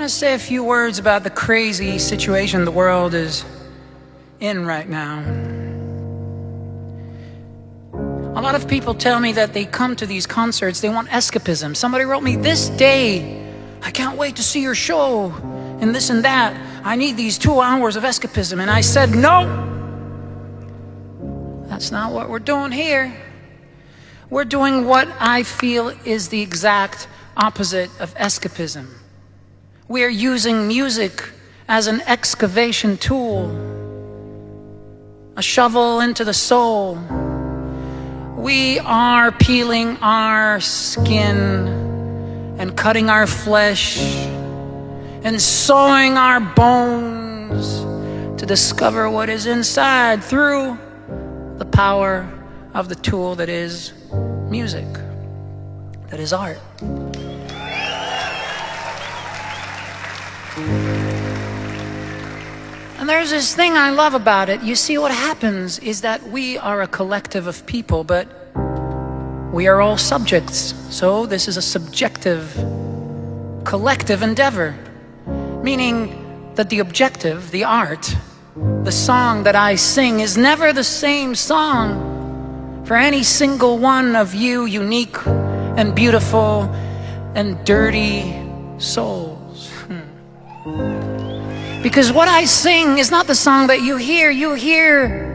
to say a few words about the crazy situation the world is in right now. A lot of people tell me that they come to these concerts, they want escapism. Somebody wrote me, "This day, I can't wait to see your show, and this and that. I need these 2 hours of escapism." And I said, no, that's not what we're doing here. We're doing what I feel is the exact opposite of escapism. We are using music as an excavation tool, a shovel into the soul. We are peeling our skin and cutting our flesh and sawing our bones to discover what is inside through the power of the tool that is music, that is art. And there's this thing I love about it. You see, what happens is that we are a collective of people, but we are all subjects. So this is a subjective, collective endeavor, meaning that the objective, the art, the song that I sing is never the same song for any single one of you unique and beautiful and dirty souls. Because what I sing is not the song that you hear. You hear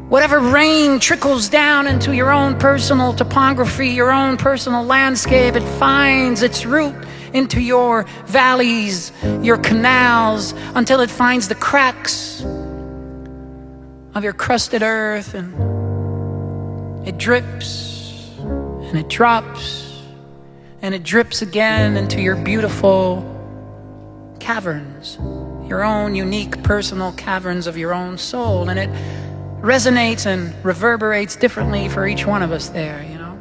whatever rain trickles down into your own personal topography, your own personal landscape. It finds its route into your valleys, your canals, until it finds the cracks of your crusted earth, and it drips and it drops and it drips again into your beautiful caverns, your own unique personal caverns of your own soul, and it resonates and reverberates differently for each one of us there, you know.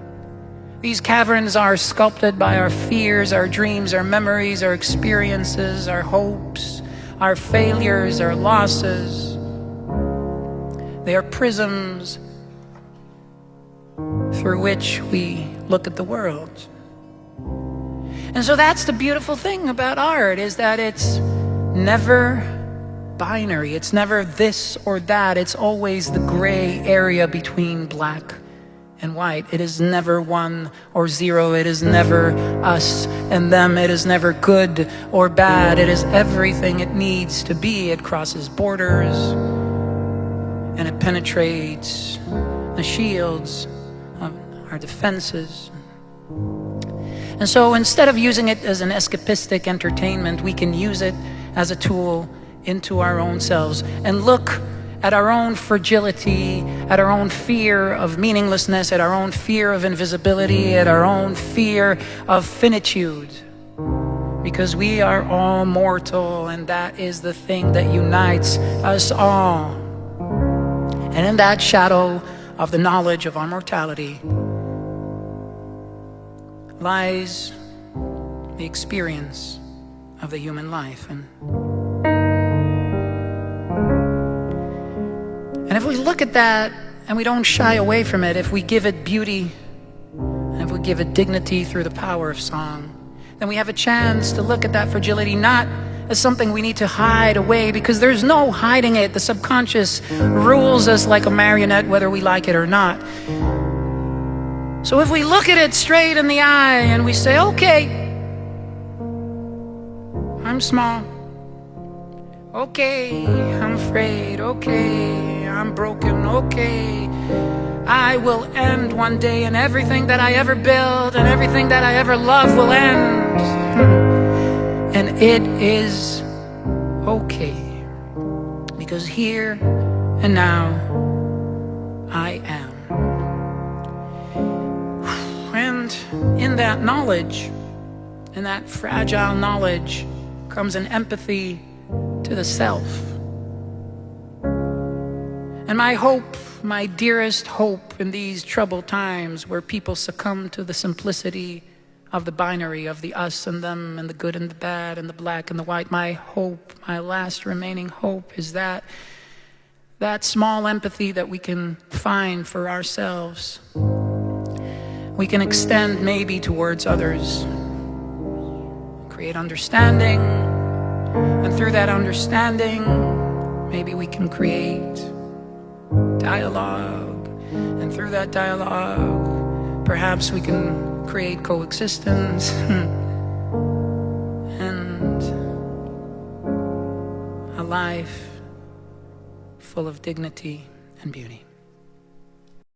These caverns are sculpted by our fears, our dreams, our memories, our experiences, our hopes, our failures, our losses. They are prisms through which we look at the world. And so that's the beautiful thing about art, is that it's never binary. It's never this or that. It's always the gray area between black and white. It is never 1 or 0. It is never us and them. It is never good or bad. It is everything it needs to be. It crosses borders and it penetrates the shields of our defenses. And so instead of using it as an escapistic entertainment, we can use it as a tool into our own selves and look at our own fragility, at our own fear of meaninglessness, at our own fear of invisibility, at our own fear of finitude. Because we are all mortal, and that is the thing that unites us all. And in that shadow of the knowledge of our mortality lies the experience of the human life. And if we look at that and we don't shy away from it, if we give it beauty, and if we give it dignity through the power of song, then we have a chance to look at that fragility not as something we need to hide away, because there's no hiding it. The subconscious rules us like a marionette, whether we like it or not. So if we look at it straight in the eye and we say, okay, I'm small. Okay, I'm afraid. Okay, I'm broken. Okay, I will end one day, and everything that I ever build and everything that I ever love will end. And it is okay, because here and now I am. And in that knowledge, in that fragile knowledge, comes an empathy to the self. And my hope, my dearest hope in these troubled times where people succumb to the simplicity of the binary, of the us and them, and the good and the bad, and the black and the white, my hope, my last remaining hope, is that small empathy that we can find for ourselves, we can extend maybe towards others. create understanding, and through that understanding, maybe we can create dialogue, and through that dialogue, perhaps we can create coexistence, and a life full of dignity and beauty.